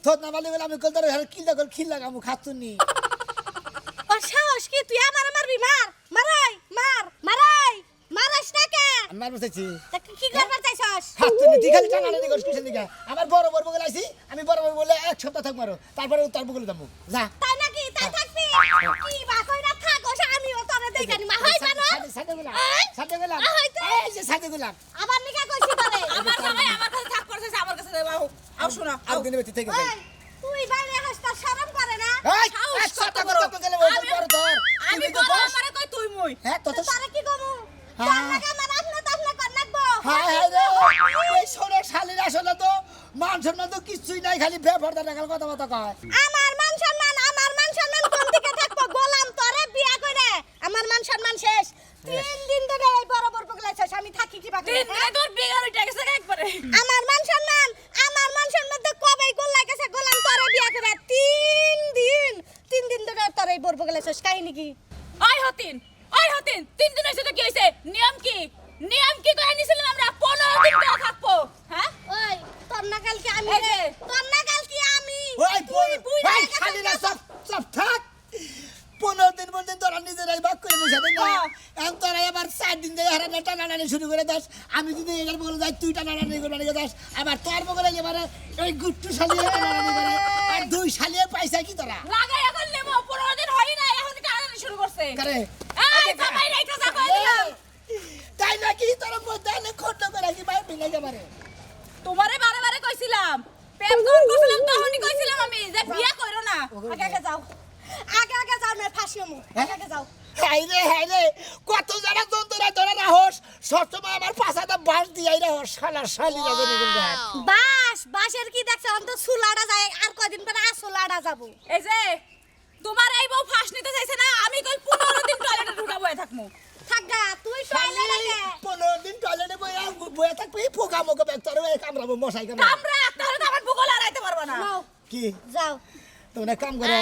থোত না মালি বলে আমি কল ধরে কিল লাগল খিল লাগামু খাতুনি ওর সাহস কি তুই আমার মারবি মারাই মারাস না কে আমার বসেছি তা কি করবার চাইছস খাতুনি তুই খালি টানা টানি করিস কিসের দিকে আমার বড় বড় বলে আইছি আমি বড় বড় বলে এক সপ্তাহ থাকবো আরো তারপরে তোর বলে যাবো যা তাই নাকি তাই থাকবি কি বা কই না থাকোস আমিও তোরে দেখানি মা হই পানো সাথে গেলাম এই যে সাথে গেলাম আবার নিকা কইছি তোরে আমার জামাই আমার কাছে থাক করছে আমার কাছে আও শোনা আর দিনে বেঁচে থেকে যাই তুই বাইরে হাসতা শরম করে না এই সাহস সাথে কত বড়। কথা গেলে ওই বড় তোর আমি বড় আমারে কই তুই মই হ্যাঁ তো তোরে কি কমু হ্যাঁ। তোর লাগা আমার আপনা তাহলে কর নাকবো হায় হায় রে এই সোনার শালীর আসলে তো মান সম্মান তো কিছুই নাই খালি বেফরদা টাকার কথা কয় আমার মান সম্মান কোন দিকে থাকবো গোলাম তোরে বিয়া কইরে আমার মান সম্মান শেষ 3 দিন ধরে এই বড় বড় পগলাইছস আমি থাকি কি বাকি তিন দিনে তোর বিয়ে হইটা গেছে একবারে আমার মান সম্মান তো কবেই গোল গেছে গোলাম তোরে বিয়া করে 3 দিন ধরে তোরে এই বড় পগলাইছস কাহিনী কি ওই হতিন 3 দিন হইছে তো কি হইছে নিয়ম কি কই আনিছিলাম আমরা 15 দিন তো থাকবো হ্যাঁ ওই তোর না কাল কি আমি এই যে। ওই ভাই শালীরা সব থাক 15 দিন পর্যন্ত তোরা নিজেরাই ভাগ করে নিয়ে যাবে না এখন তোরা এবার 4 দিন ধরে হারানো টানাটানি শুরু করে দাস আমি যদি এর বলে যাই তুই টানাটানি করে নিয়ে দাস আবার তোর বলে এবারে এই গুট্টু শালিয়ে টানাটানি করে আর দুই শালিয়ে পয়সা কি তোরা লাগাইয়া করলে 15 দিন হয় না এখন কারণে শুরু করছে করে এই জামাই রাইখা যা কই দিলাম তাই নাকি তোরা বদালে খোট করে কি ভাই মিলে যাবারে তোমারে বারে কইছিলাম প্রেম করছিলাম তখনই কইছিলাম আমি যে বিয়া করো না আগে যাও মে ফাঁসিমু আগে যাও হাই রে কত জানা যন্ত্রণা ধরে রাহস সবসময় আমার পাছাটা বাস দিয়াই রাহস শালা শালিরা জেনে গেল বাসের কি দেখছ অন্ত সুলাড়া যায় আর কয়দিন পরে আসলাড়া যাবো এই যে তোমার এই বউ ফাঁস নিতে চাইছে না আমি কই 15 দিন টয়লেটে ঢুকা বয়ে থাকমু থাকগা তুই টয়লে লাগে 15 দিন টয়লেটে বয়ে থাকবি পোকা মোকা ব্যাক্তার হয়ে কামড়াবো মশাই কামড়াবো আমরা তাহলে তো আমার ভূগোল হারাইতে পারবো না নাও কি যাও তোমরা কাম করো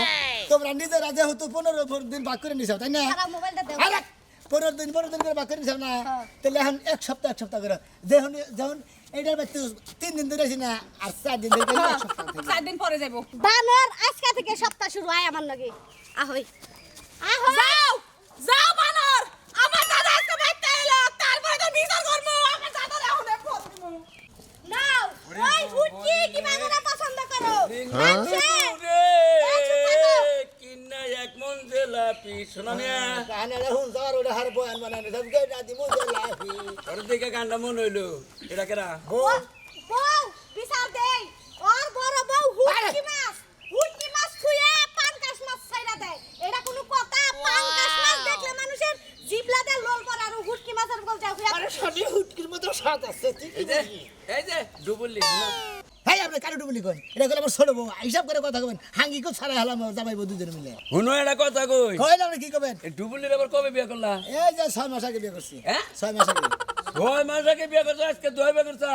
তোমরা নিজেরা যেহেতু 15 দিন ভাগ করে নিছো তাই না খারাপ মোবাইলটা দাও আরে 15 দিন করে ভাগ করে নিছো না হ্যাঁ। তাহলে এখন এক সপ্তাহ করে যখন এইটার বাড়িতে 3 দিন ধরে আছি না আর 4 দিন ধরে এক সপ্তাহ থেকে 4 দিন পরে যাবো বানর আজকে থেকে সপ্তাহ শুরু হয় আমার লগে আহই যাও বানর আমার দাদা আজকে বাইতে এলো তারপরে তো বিচার করব আমার দাদা এখন ফোন দিমু নাও ওই হুটকি কি বানরা পছন্দ করো মানছে কিন্না এক মন জেলাপি শোনা মিয়া কানে হুন যার ওটা হার বয়ান বানানে সব গে রাতি মুজে লাফি ওর দিকে গান্ডা মন হইলো এটা কেরা বল বউ বিচার দেই ওর বড় বউ হুটকি মাছ থুয়ে পাঙ্কাশ মাছ ছাইরা দেয় এটা কোনো কথা পাঙ্কাশ মাছ দেখলে মানুষের জিভলাতে লোল পড়ে আর হুটকি মাছের বল যাও আরে শালি হুটকির মতো স্বাদ আছে ঠিক এই যে ডুবুলি হেই আপনি কারো ডুবলি কোন এটা গেলে আমার ছোট বউ হিসাব করে কথা কবেন হাঙ্গি কো ছাড়া হলাম জামাই বউ দুজন মিলে হুনো এটা কথা কই কইলে আপনি কি কবেন এই ডুবুলির আবার কবে বিয়ে করলা এই যে 6 মাস আগে বিয়ে করছি হ্যাঁ 6 মাস আগে 6 মাস আগে বিয়ে করছো আজকে 2 বিয়ে করছো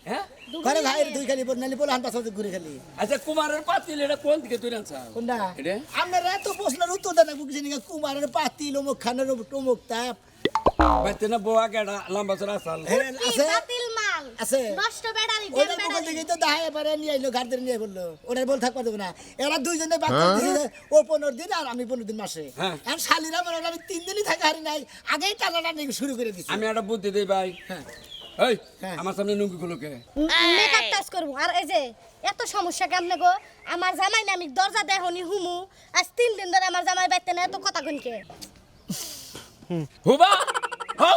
হ্যাঁ করে ভাইয়ের দুই খালি বনালি বলে হান পাছতে ঘুরে খালি আচ্ছা কুমারের পাতিল এটা কোন দিকে তুই আনছা কোনটা এটা আপনারা তো প্রশ্নের উত্তর দেন না বুঝছেন না কুমারের পাতিল অমুক খানের অমুক তাপ বাইতে না বউ আগে লম্বা চড়া আসাল আছে বাতিল মাল আছে নষ্ট বেড়ারি ওটা দেন বকল বেড়ারি দেখি তো দাহায় পারে নিয়ে আইলো ঘাট ধরে নিয়ে বললো ওটার বল থাকবা দেবো না এরা দুইজনে বাদ করে দিয়েছে ও 15 দিন আর আমি 15 দিন মাসে হ্যাঁ। আর শালিরা মনে হয় আমি 3 দিনই থাকা হারি নাই আগেই টানাটানি শুরু করে দিছি আমি একটা বুদ্ধি দেই ভাই হ্যাঁ এই হ্যাঁ। আমার সামনে নুঙ্গি গুলোকে মেকআপ টাচ করব আর এই যে এত সমস্যা কেমনে গো আমার জামাই না আমি দরজা দেহনি হুমু আজ 3 দিন ধরে আমার জামাই বাইতে না এত কথা কইকে হুবা হও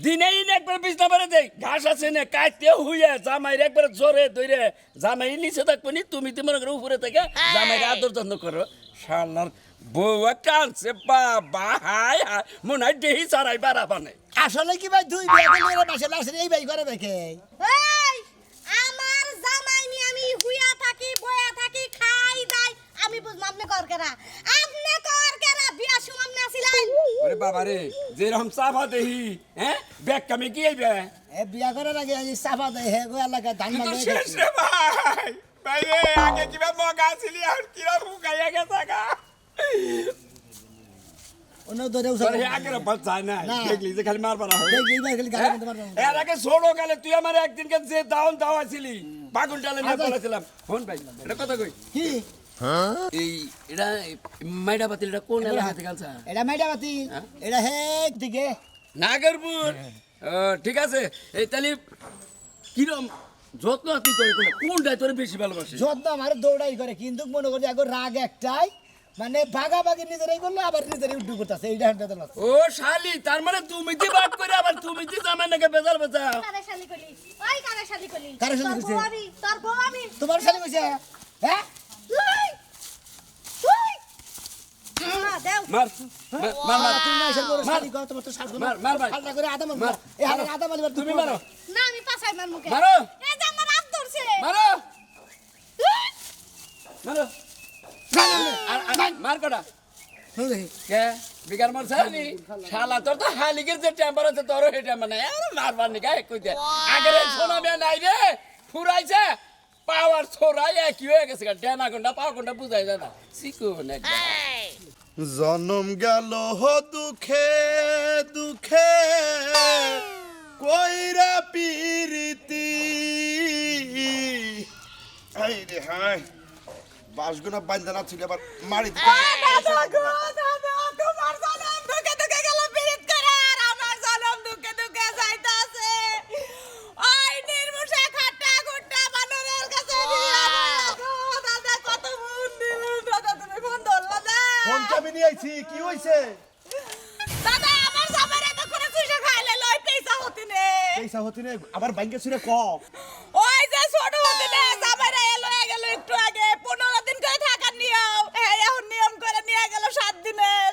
দিনেই একবার বিছনা পারে দেই ঘাস আছে না কাটতে হুইয়া জামাইরে একবার জোরে ধরে জামাই নিচে থাকবো নি তুমি তো মনে করো উপরে থেকে জামাইরে আদর যত্ন করো শালার বউয়া কানছে বাবা হাই হাই মনে হয় দেহি চারাই বাড়া বানে আসলে কি ভাই দুই বিয়া দিলে এরা মাসে লাসে এই ভাই করে দেখে এই আমার জামাই নি আমি হুইয়া থাকি বয়া থাকি খাই দাই আমি বুঝ আপনি করকেরা বিয়া সুমাম না ছিলেন ওরে বাবা রে যেরকম চাপা দেহি হ্যাঁ ব্যাগ কামে কি আইবে এ বিয়া করার আগে এই সাফা দেয় হে গো এলাকা ধান তুই তো মাগে শেষ রে ভাই ভাই রে আগে কিবা মগা ছিলি আর কিরা ফুকাইয়া গেছে গা অন্য ধরে তোর হে আগে বাদ যায় না না। দেখলি যে খালি মারবার হয় দেখি এইবার খালি গালি মধ্যে মারবো এর আগে ছোড়ো গেলে তুই আমার একদিনকে যে দাওন দাওয়াছিলি বাগুন ডালে নিয়ে বলেছিলাম ফোন ভাই এটা কথা কই কি এই এটা মাইডা বাতিল এটা কোন এলাকা থেকে আনছা এটা মেডাবাতি এটা হে দিকে নাগরপুর ঠিক আছে এই তাহলে কিরম যত্ন তুই করে কোনটাই তোর বেশি ভালোবাসে যত্ন আমার দৌড়াই করে কিন্তু মনে করি এখন রাগ একটাই মানে ভাগাভাগি নিজেরাই করলো আবার নিজেরাই উড্ডু করতেছে এইটা হ্যান্ডেল আছে ও শালি তার মানে তুমি দি বাদ করে আবার তুমি দি জামাই নাকি বেজাল বেজাও কারে শালি কলি ওই কারে শালি কলি কারে শালি তোর কইছে? বউ আমি তোর বউ আমি তোমার শালি কইছে হ্যাঁ তুই তুই দেও মার মার মার তুমি না এসে করে শালি কর তোমার তো শালি মার, মার ভাই। হালকা করে আদা মার মার, এই হালে আদা মারবার তুমি মারো না আমি পাছাই মার মুখে মারো। এই যে আমার হাত ধরছে মারো মারো মার কটা কে বিকার মার শালি শালা তোর তো হালিকের যে টেম্পার আছে তোর এই টেম্পার নাই আর মারবার নি গায়ে কইতে আগের সোনা মে নাই রে ফুরাইছে পাওয়ার ছোড়াই কি হয়ে গেছে ডেনা কোনটা পাওয়া কোনটা বুঝাই যায় না শিখুন জনম গেল দুঃখে দুঃখে কইরা পিরিতি হাই রে হাই বাসগুনা বান্ধা ছিল আবার মারি দিতে দাদা গো দাদা তোমার জনম দুঃখে দুঃখে গেল বিরিত করে আর আমার জনম দুঃখে দুঃখে যাইতাছে ওই নির্মুষা খাট্টা গুট্টা বানরের কাছে বিয়া গো দাদা কত মন দিল দাদা তুমি ফোন ধরলা না ফোন চাবি নিয়ে আইছি কি হইছে দাদা আমার জামাইরে তো করে চুষে খাইলে লই পয়সা হতি নে পয়সা হতি রে আবার ব্যাংকে ছুরে ক ওই যে ছোট হতি নে জামাইরে এলো গেল একটু আগে 15 দিন করে থাকার নিয়ম এই এখন নিয়ম করে নিয়ে গেল 7 দিনের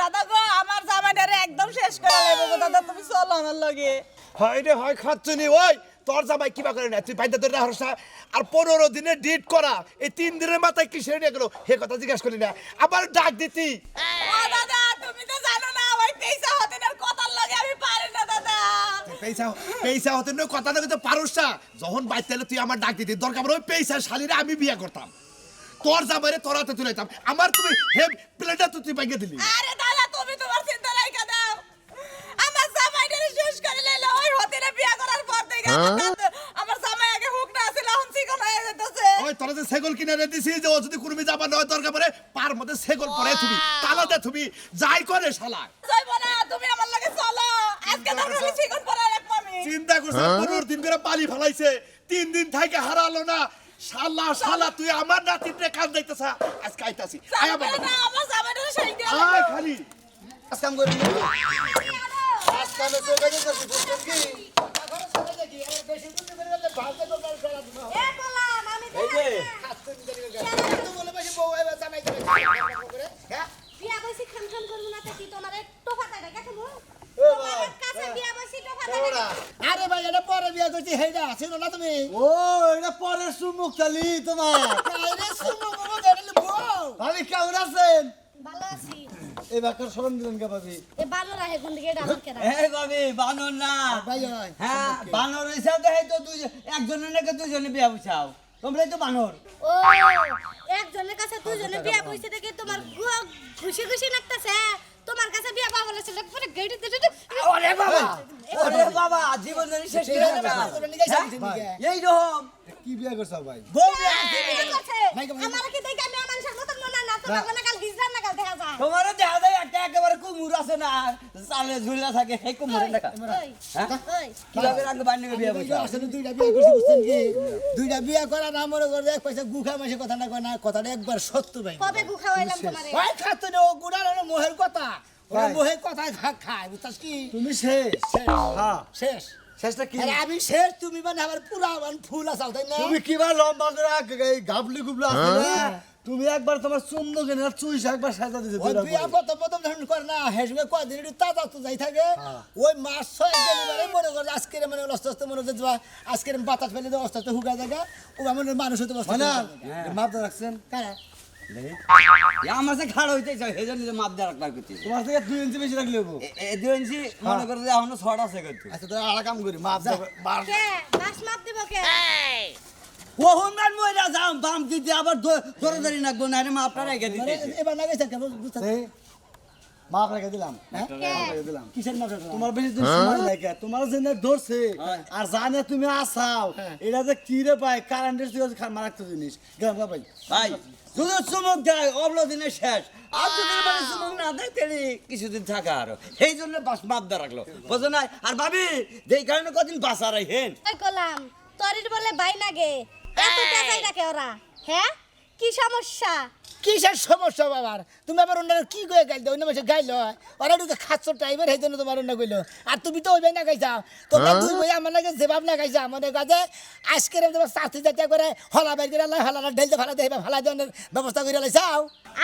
দাদা গো আমার জামাইটারে একদম শেষ করে লেবো গো দাদা তুমি চলো আমার লগে হয় রে হয় খাচ্ছনি ওই তোর জামাই কিবা করে না তুই বাইন্দা ধরে হরসা আর 15 দিনে ডিট করা এই 3 দিনের মাথায় কি সেরে নিয়ে গেল হে কথা জিজ্ঞাসা করি না আবার ডাক দিতি ও দাদা তুমি তো জানো না ওই পয়সা হতে না কথার লগে আমি পারি না দাদা পয়সা পয়সা হতে না কথা না কিন্তু পারস না যখন বাইতে এলে তুই আমার ডাক দিতি দরকার পড়ে ওই পয়সা শালিরে আমি বিয়ে করতাম তোর জামাইরে তোর হাতে তুলাইতাম আমার তুমি হে প্লেটটা তুই বাইকে দিলি আরে দাদা তুমি তোমার চিন্তা রাইখা দাও আমার জামাইটারে শেষ করে লাইলো ওই হতে না বিয়া করার পর থেকে আমার জামাই আগে হুক না ছিল এখন চিকন হয়ে যেতেছে ওই তোরা যে ছাগল কিনে রে দিছি যে ও যদি কুরমি যাবা নয় দরকার পড়ে পার মধ্যে ছাগল পরে তুমি তালা দে তুমি যাই করে শালা যাইবো না তুমি আমার লগে চলো আজকে দরকার চিকন পরে রাখবো আমি চিন্তা করছে 15 দিন করে পালি ফেলাইছে 3 দিন থেকে হারালো না শালা শালা তুই আমার নাতিতে কাজ দেখতেছ আজকে আইতাছি আয় যাইবো বাবা না আমার জামাইটারে সেই দিয়ে আয় খালি আজকে আম করে আজকে আমি তো বেজে যাচ্ছি বুঝছেন কি বেশি দিন করে গেলে ভাবতে তো কাল করা দিমা এ বলাম আমি এই যে তো বলে বেশি বউ এবার জামাই করে হ্যাঁ বিয়া বসি খাম খাম করব না তো কি তোমার টোফাটা রেখে দেবো ও তোমার ভাই কাছে বিয়া বসি টোফাটা ওরা আরে ভাই এটা পরে বিয়া করছি হেইডা ছিল না তুমি ও এটা পরের সুমুখ খালি তোমার আরে শুনো বাবা গেলে বউ ভাবি কেমন আছেন ভালো আছি এই বাক্কার সরম দিলেন কে ভাবি এ ভালো রাহে কোন দিকে এটা আমার কেরা এই ভাবি বানর না ভাই হয় হ্যাঁ বানর হিসাব দেখে তো দুই একজনের নাকি দুইজনে বিয়া বুঝাও তোমরাই তো বানর ও একজনের কাছে দুজনে বিয়া বসে দেখে তোমার খুশি খুশি লাগতেছে তোমার কাছে বিয়া পাওয়া বলেছিল পরে গেটে দিতে ওরে বাবা ওরে বাবা জীবন ধরে শেষ করে দেবে এই রকম কি বিয়ে করছ ভাই বউ বিয়া আমার কি দেখে আমি মানুষের মতন মনে না তোমার মনে কাল হিজড়ার না কাল দেখা যায় তোমার দেখা যায় একটা একেবারে কুমুর আছে না চালে ঝুলা থাকে সেই কুমুরের টাকা ওই হ্যাঁ ওই কিভাবে রাখবে বান্নে বিয়া বুঝাও আসলে দুইটা বিয়া করছি বুঝছেন কি দুইটা বিয়া করা না মনে করে এক পয়সা গুখা মাসে কথা না কয় না কথাটা একবার সত্য ভাই কবে গু খাওয়াইলাম তোমারে ভাই খাতো না ও গুড়ার হলো মোহের কথা ওরা মোহের কথায় খায় বুঝছিস কি তুমি শেষ হ্যাঁ শেষ শেষটা কি আরে আমি শেষ তুমি মানে আমার পুরা মানে ফুল আসাও তাই না তুমি কিবা লম্বা করে এই গাবলি গুবলা আছে না তুমি একবার তোমার চুম্বক এনে চুইস একবার সাজা দিতে ওই বিয়া প্রথম ধরুন করে না হেসবে কয়দিন একটু তাজা তো যাই থাকে ওই মাস ছয় ডেলিভারি মনে করে আজকের মানে আস্তে আস্তে মনে হচ্ছে যে আজকের বাতাস ফেলে দেওয়া আস্তে আস্তে হুকা জায়গা ও আমার মানুষ হতে বসে না মাপ রাখছেন কারা আমার সাথে খাড়া হইতে চাই সেই জন্য মাপ দেওয়া রাখলাম করতে তোমার থেকে 2 ইঞ্চি বেশি রাখলে হবো 2 ইঞ্চি মনে করে যে এখনো 6টা আছে করতে আচ্ছা তো আড়া কাম করি মাপ দাও কে মাছ মাপ দিব কে ওহন গান মইরা যাম বাম দিতে আবার দরদারি নাকবো না রে মাপটা রেখে দিতে এবার না গেছে কেন বুঝতে মাপ রেখে দিলাম হ্যাঁ কে? রেখে দিলাম কিসের মাপ রেখে তোমার বেশি দিন সময় লাগে তোমার জেনে ধরছে আর জানে তুমি আসাও এটা যে কি রে ভাই কারেন্টের মারাত্মক জিনিস গেলাম গা ভাই ভাই যদি চুমুক দেয় অবলো দিনে শেষ আর যদি মানে চুমুক না দেয় তাহলে কিছুদিন থাকা আরো সেই জন্য বাস মাপ দিয়ে রাখলো বুঝো না আর ভাবি যেই কারণে কদিন বাসা রাখেন ওই কলাম তরির বলে বাই নাগে এত তেজাই রাখে ওরা হ্যাঁ কি সমস্যা কিসের সমস্যা বাবার তুমি আবার ওনারা কি করে গাইল অন্য মাসে গাইল ওরা ঢুকে খাচ্ছ টাইমের সেই জন্য তোমার অন্য কইলো আর তুমি তো ওই না গাইছাও তোমরা দুই বই আমার লাগে জবাব না গাইছা আমাদের কাছে আজকের তোমার চাকরি জাতীয় করে হলা বের করে আল্লাহ হলা ঢেলতে ফালা দেবে ফালা দেওয়ার ব্যবস্থা করে লাইছাও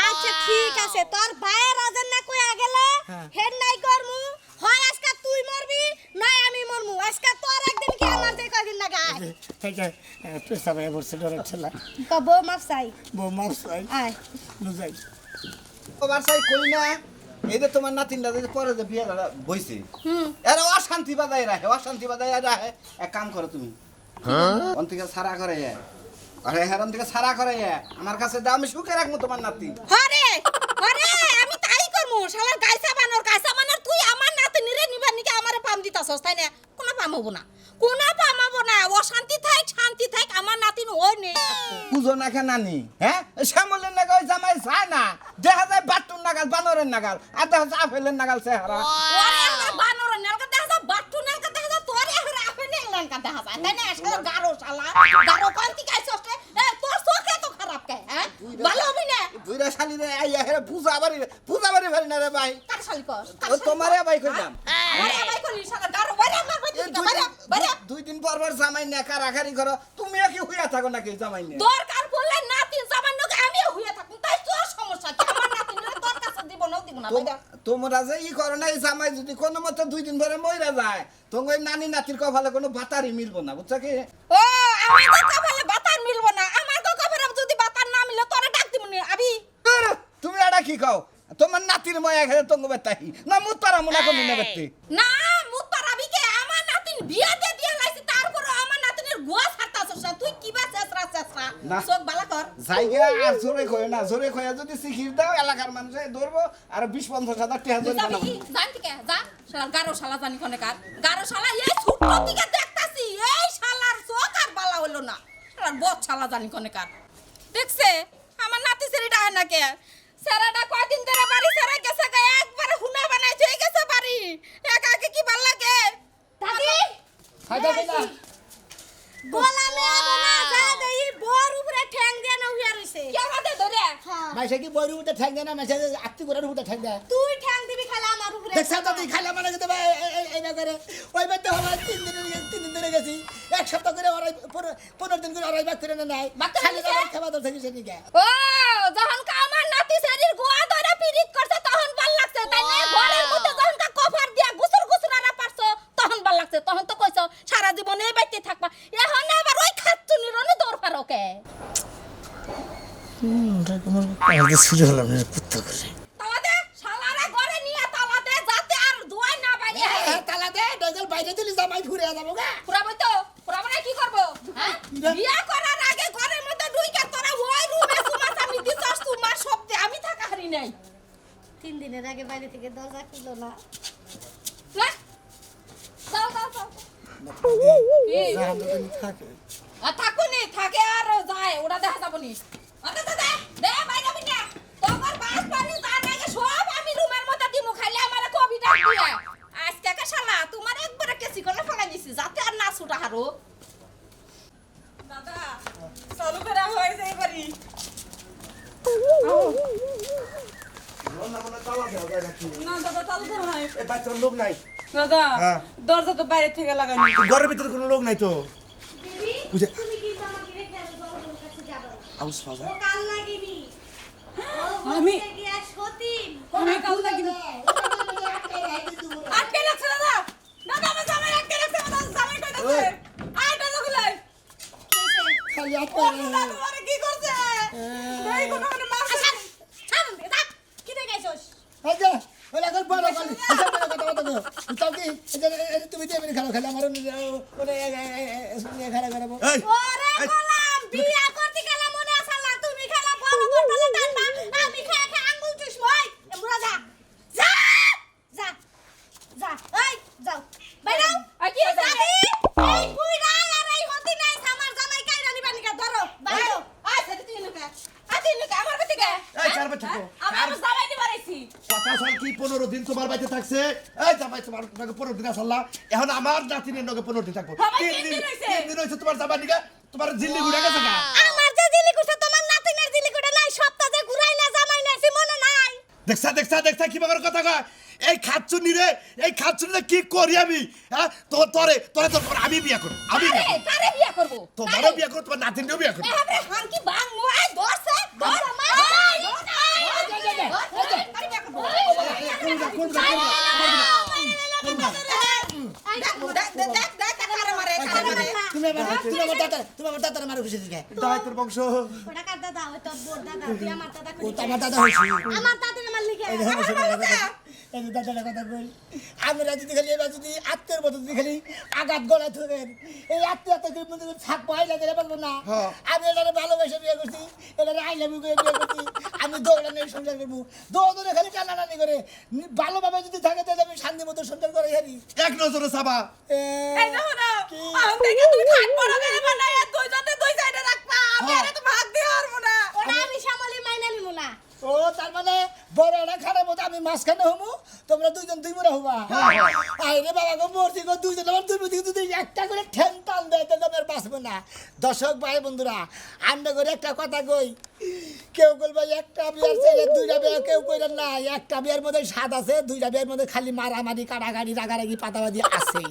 আচ্ছা ঠিক আছে তোর ভাইয়ের আজান না কইয়া গেলে হেড নাই করমু হয় আজকে তুই মরবি নয় আমি মরমু আজকে তোর একদিন কি আমার যে কদিন না গায় পেশা ভাই বলছে ডরের ছেলে কব মাফ চাই বউ মাছ চাই আয় বুঝাই বাসায় কই না এই যে তোমার নাতিনটা যে পরে যে বিয়ে বইছে এরা অশান্তি বাদাই রাখে এক কাম করো তুমি অন থেকে সারা করে আরে হেরাম থেকে সারা করে আমার কাছে দাও আমি সুখে রাখবো তোমার নাতি হরে হরে আমি তাই করমু শালার গাইসা বানর তুই আমার নাতে নিরে নিবার নিকে আমারে পাম দিতাছস তাই না কোনো পামাবো না অশান্তি থাক শান্তি থাক আমার নাতিন ওই নে বুঝো না কেন নানি হ্যাঁ শ্যামলের নাগাল জামাই চায় না দেখা যায় বাটুর নাগাল বানরের নাগাল আর দেখা যায় আপেলের নাগাল চেহারা ওরে আমার বানরের নালকা দেখা যা বাট্টু নালকা দেখা যা তোরে এখন আপেলের নালকা দেখা যায় তাই না শালা গারো কান্তি গাইছস রে এ তোর চোখে তো খারাপ কে হ্যাঁ ভালো হবি না দুইরা শালি রে আইয়া হেরে পূজা বাড়ি ভারি না রে ভাই কার শালি কর ও তোমারে ভাই কইলাম আরে ভাই করি শালা গারো বাইরে আমার বাইরে দুই দিন পর জামাই নে কারাকারি করো তুমিও কি হইয়া থাকো নাকি জামাই নে দরকার পড়লে নাতিন জামান্য আমিও হইয়া থাকুম তাই তোর সমস্যা কি আমার নাতিন তোর কাছে দিব না বাইরে তোমরা যে ই করো না এই জামাই যদি কোনো মতে দুই দিন পরে মইরা যায় তোমার ওই নানি নাতির কপালে কোনো বাতারি মিলবো না বুঝছো কি ও আমার কপালে বাতার মিলবো না আমার কপালে যদি বাতার না মিলে তোরে ডাক দিমনি আবি তুমি এটা কি কও তোমার নাতির ময়া খেলে তোমার বেতাই না মুত পারা মনে কোন দিনে বেতে না মুত পারাবি কে আমার নাতিন বিয়া দিয়ে লাইছি তারপর আমার নাতিনের গোয়া ছাড়তাছস তুই কিবা চেষ্টা না। চোখ বালা কর জায়গা আর জোরে কয় না জোরে কয়া যদি শিখির দাও এলাকার মানুষে ধরবো আর 20-50 হাজার টাকা তুই জরিমানা যাবি জান থেকে যা শালা গারো শালা জানি কোনে কার গারো শালা এই ছোট থেকে দেখতাছি এই শালার চোখ আর বালা হলো না শালার বদ শালা জানি কোনে কার দেখছে আমার নাতি সেরিটা হয় না কে সারাটা কয়দিন ধরে বাড়ি সারা গেছে গে একবারে হুনা বানাই হয়ে গেছে বাড়ি একাকে কি ভাল লাগে দাদি ফায়দা কইলা গোলামে আবনা যা দেই বর উপরে ঠ্যাং দিয়ে না হইয়া রইছে কে বাদে ধরে হ্যাঁ মাইসে কি বইর উঠে ঠ্যাং দেয় না মাইসে আত্মি করে উঠে ঠ্যাং দেয় তুই ঠ্যাং দিবি খালা আমার উপরে দেখছ তো তুই খাইলা মানে কিন্তু এই না করে ওই মধ্যে হলো 3 দিন ধরে গেছি এক সপ্তাহ করে ওরাই 15 দিন করে ওরাই বাক করে না নাই বাক করে খালি নিছে? খাবার দর থেকে সেদিকে ও যখন আমার নাতি শরীর গোয়া ধরে পিরিত করছে তখন ভাল লাগছে তাই না ঘরের মধ্যে যখন কা কভার দিয়া গুসুরারা পারছো তখন ভাল লাগছে তখন তো কইছো সারা জীবন এই বাইতে থাকবা এখন আবার ওই খাচ্চুনির রনে দৌড় পারো কে তালাদে শালারে ঘরে নিয়ে তালাদে যাতে আর দুয়াই না বাইরে তালা দে ডজল বাইরে দিলি জামাই ঘুরে যাবো গা পুরাবো তো পুরাবো না কি করবো হ্যাঁ বিয়া করার আগে ঘরের মধ্যে ঢুইকা তোরা ওই রুমে সুমাস আমি দিছস তোমার শব্দে আমি থাকা হারি নাই 3 দিনের আগে বাইরে থেকে দরজা খুললো না না যাও কি থাকে আর থাকুনি থাকে আর যায় ওরা দেখা যাবো নি দে বাইরে বিনা তোর বাস পানি তার আগে সব আমি রুমের মধ্যে দিমু খাইলে আমারে কবিতা দিয়ে আজকে কা শালা তোমার একবারে কেসি করে ফেলাই দিছি যাতে আর না ছুটা হারো দাদা চালু করা হয়ে যায় বাড়ি না দাদা চালু করা হয় এই বাচ্চার লোক নাই দাদা হ্যাঁ। দরজা তো বাইরে থেকে লাগানি ঘরের ভিতরে কোনো লোক নাই তো দিদি বুঝে- তুমি কি আমাকে রেখে দরজার কাছে যাবে আউস পাওয়া ও কাল লাগিবি আমি- গিয়া সতীন আমি কাল লাগিনি আটকে লাগছে দাদা দাদা আমার জামাই আটকে লাগছে দাদা জামাই কইতাছে আইটা লগলাই খালি ও দাদা তোমারে কি করছে এই কোন মানে মাছ ছাড় দাদা কি দেখাইছস এই যে ওই লাগল বড় গলি হিসাব করে কথা বলতে তো কি তুমি দিয়ে মেরে খাও খালি আমার ওরে খারাপ করাবো এই ওরে গোলাম বিয়া করতে গেলে মনে আসালা তুমি খেলা বড় বড় টানবা আমি খেয়ে খেয়ে আঙ্গুল চুষমই এমরা যা যা আমি আমার জামাই নিয়ে বাড়াইছি কথা সাল কি 15 দিন তোমার বাড়িতে থাকছে এই জামাই তোমার নাকি 15 দিন আসলা এখন আমার নাতিনের নাকি 15 দিন থাকবো বাবা, 3 তিন দিন হইছে। 3 দিন হইছে তোমার জামাই নিকে তোমার জিল্লি ঘুরে গেছে না আমার যে জিলিকুটা তোমার নাতিনের জিলিকুটা নাই সপ্তাহে ঘুরাই না জামাই নাইছি মনে নাই দেখছা কি বাবার কথা কয় এই খাচ্ছুনি রে এই খাচ্ছুনি কি করি আমি হ্যাঁ তোরে আমি বিয়া করব আমি বিয়া করব। কারে বিয়া করব তোমারও বিয়া করব তোমার নাতিনেও বিয়া করব এবারে হান কি বাং মোয় ধরছে ধর আমার তুমি আমার দাদার মারো খুশি দিকে দায়িত্বের বংশ ওটা কার দাদা ওই তোর বোর দাদা তুই আমার দাদা ও তো আমার দাদা হইছে আমার দাদির আমার লিখে এই দেখো শোনো কথা এই যে দাদার কথা কই আমরা যদি খালি এবার যদি আত্মের মতো যদি খালি আঘাত গলা ধরেন এই আত্মীয়তা কি মধ্যে থাক পাইলা দিলে পারবো না আমি এটারে ভালোবেসে বিয়ে করছি এটারে আই লাভ ইউ করে বিয়ে করছি আমি দৌড়ানে সংসার করবো দৌড়ে খালি টানাটানি করে ভালোভাবে যদি থাকে তাহলে আমি শান্তি মতো সংসার করে হারি এক নজরে সাবা এই দেখো না এখন থেকে তুমি ভাগ বড় করে বানায় দুইজনে দুই সাইডে রাখবা আমি আরে তো ভাগ দিয়ে পারবো না ওটা আমি সামলি মাইনা নিমু না ও তার মানে বড় না খারাপ হতো আমি মাঝখানে হমু তোমরা দুইজন দুই মুরা হবা আরে বাবা গো মরছি গো দুইজন আমার দুই প্রতি যদি একটা করে ঠ্যাং টান দেয় তাহলে আমি আর বাঁচবো না দর্শক ভাই বন্ধুরা আন্ডা করে একটা কথা কই কেউ বলবে একটা বিয়ার ছেড়ে দুইটা বিয়া কেউ কইলেন না একটা বিয়ার মধ্যে স্বাদ আছে দুইটা বিয়ার মধ্যে খালি মারামারি কাটাকাটি রাগারাগি পাতাবাদি আছেই